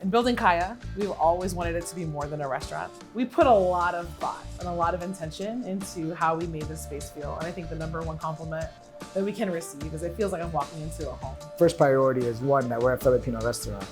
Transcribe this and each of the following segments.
In building Kaya, we've always wanted it to be more than a restaurant. We put a lot of thought and a lot of intention into how we made this space feel. And I think the number one compliment that we can receive is it feels like I'm walking into a home. First priority is one, that we're a Filipino restaurant.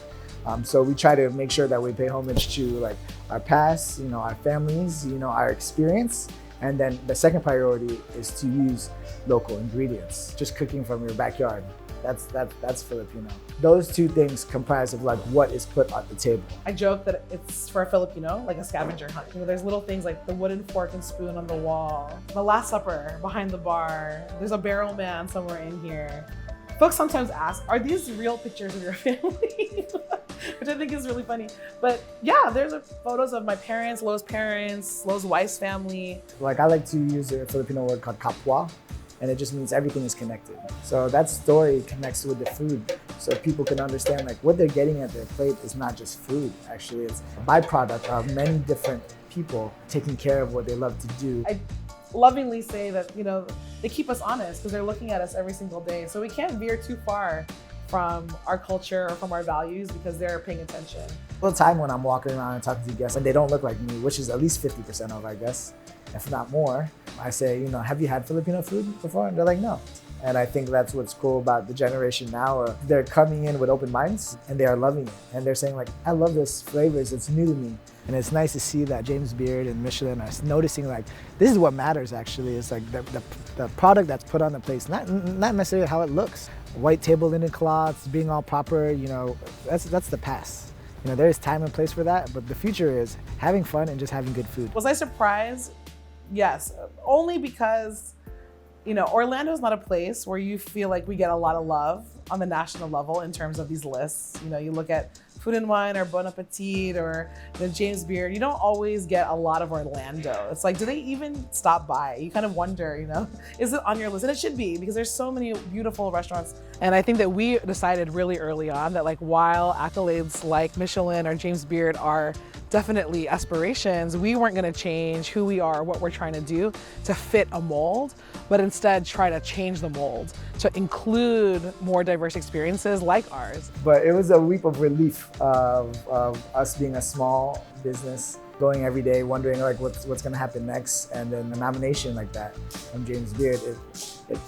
So we try to make sure that we pay homage to like our past, our families, our experience. And then the second priority is to use local ingredients, just cooking from your backyard. That's Filipino. Those two things comprise of like what is put on the table. I joke that it's for a Filipino, like a scavenger hunt. There's little things like the wooden fork and spoon on the wall, the Last Supper behind the bar. There's a barrel man somewhere in here. Folks sometimes ask, are these real pictures of your family? Which I think is really funny. But yeah, there's photos of my parents, Lo's wife's family. Like I like to use a Filipino word called kapwa, and it just means everything is connected. So that story connects with the food, so people can understand like what they're getting at their plate is not just food. Actually, it's a byproduct of many different people taking care of what they love to do. I lovingly say that, they keep us honest because they're looking at us every single day. So we can't veer too far from our culture or from our values because they're paying attention. All the time when I'm walking around and talking to guests and they don't look like me, which is at least 50% of, I guess, if not more, I say, have you had Filipino food before? And they're like, no. And I think that's what's cool about the generation now. They're coming in with open minds and they are loving it. And they're saying like, I love this flavors, it's new to me. And it's nice to see that James Beard and Michelin are noticing like, this is what matters actually. It's like the product that's put on the place, not necessarily how it looks. White table linen cloths, being all proper, that's the past. There is time and place for that, but the future is having fun and just having good food. Was I surprised? Yes, only because, Orlando is not a place where you feel like we get a lot of love on the national level in terms of these lists. You look at Food and Wine or Bon Appetit or James Beard, you don't always get a lot of Orlando. It's like, do they even stop by? You kind of wonder, is it on your list? And it should be because there's so many beautiful restaurants. And I think that we decided really early on that like while accolades like Michelin or James Beard are definitely aspirations, we weren't gonna change who we are, what we're trying to do to fit a mold, but instead try to change the mold to include more diverse experiences like ours. But it was a weep of relief of us being a small business, going every day, wondering like what's gonna happen next, and then a nomination like that from James Beard,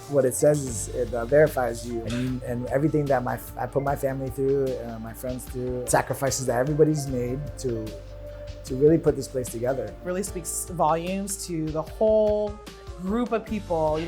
what it says is it verifies you and everything that I put my family through, my friends through, sacrifices that everybody's made to really put this place together. Really speaks volumes to the whole group of people.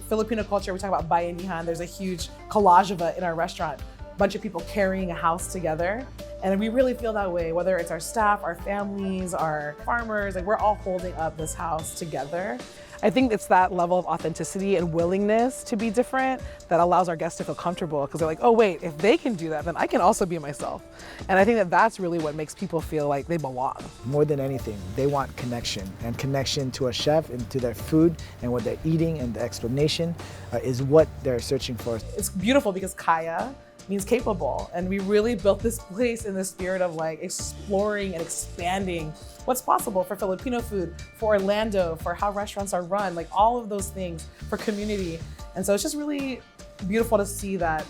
Filipino culture, we talk about bayanihan, there's a huge collage of it in our restaurant. A bunch of people carrying a house together. And we really feel that way, whether it's our staff, our families, our farmers, like we're all holding up this house together. I think it's that level of authenticity and willingness to be different that allows our guests to feel comfortable because they're like, oh wait, if they can do that, then I can also be myself. And I think that that's really what makes people feel like they belong. More than anything, they want connection, and connection to a chef and to their food and what they're eating, and the explanation is what they're searching for. It's beautiful because Kaya means capable. And we really built this place in the spirit of like exploring and expanding what's possible for Filipino food, for Orlando, for how restaurants are run, like all of those things for community. And so it's just really beautiful to see that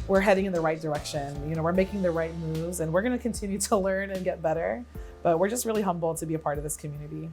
we're heading in the right direction. We're making the right moves and we're gonna continue to learn and get better. But we're just really humbled to be a part of this community.